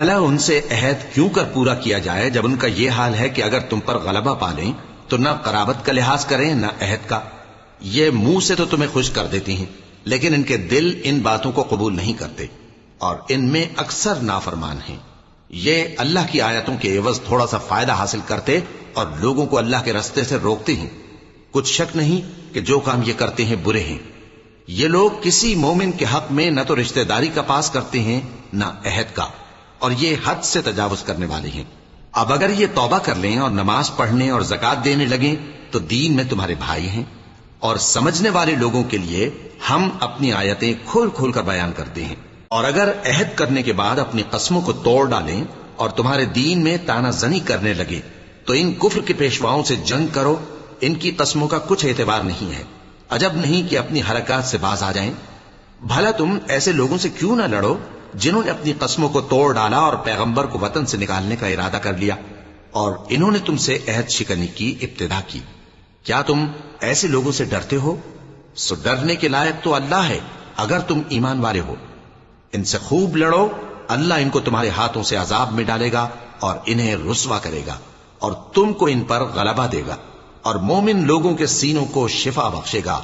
بھلا ان سے عہد کیوں کر پورا کیا جائے جب ان کا یہ حال ہے کہ اگر تم پر غلبہ پا لیں تو نہ قرابت کا لحاظ کریں نہ عہد کا. یہ منہ سے تو تمہیں خوش کر دیتی ہیں لیکن ان کے دل ان باتوں کو قبول نہیں کرتے اور ان میں اکثر نافرمان ہیں. یہ اللہ کی آیتوں کے عوض تھوڑا سا فائدہ حاصل کرتے اور لوگوں کو اللہ کے رستے سے روکتے ہیں. کچھ شک نہیں کہ جو کام یہ کرتے ہیں برے ہیں. یہ لوگ کسی مومن کے حق میں نہ تو رشتہ داری کا پاس کرتے ہیں نہ عہد کا، اور یہ حد سے تجاوز کرنے والے ہیں. اب اگر یہ توبہ کر لیں اور نماز پڑھنے اور زکات دینے لگیں تو دین میں تمہارے بھائی ہیں، اور سمجھنے والے لوگوں کے لیے ہم اپنی آیتیں کھول کھول کر بیان کرتے ہیں. اور اگر عہد کرنے کے بعد اپنی قسموں کو توڑ ڈالیں اور تمہارے دین میں تانا زنی کرنے لگے تو ان کفر کے پیشواؤں سے جنگ کرو. ان کی قسموں کا کچھ اعتبار نہیں ہے. عجب نہیں کہ اپنی حرکات سے باز آ جائیں. بھلا تم ایسے لوگوں سے کیوں نہ لڑو جنہوں نے اپنی قسموں کو توڑ ڈالا اور پیغمبر کو وطن سے نکالنے کا ارادہ کر لیا اور انہوں نے تم سے عہد شکنی کی ابتدا کی. کیا تم ایسے لوگوں سے ڈرتے ہو؟ سو ڈرنے کے لائق تو اللہ ہے اگر تم ایمان والے ہو. ان سے خوب لڑو، اللہ ان کو تمہارے ہاتھوں سے عذاب میں ڈالے گا اور انہیں رسوا کرے گا اور تم کو ان پر غلبہ دے گا اور مومن لوگوں کے سینوں کو شفا بخشے گا.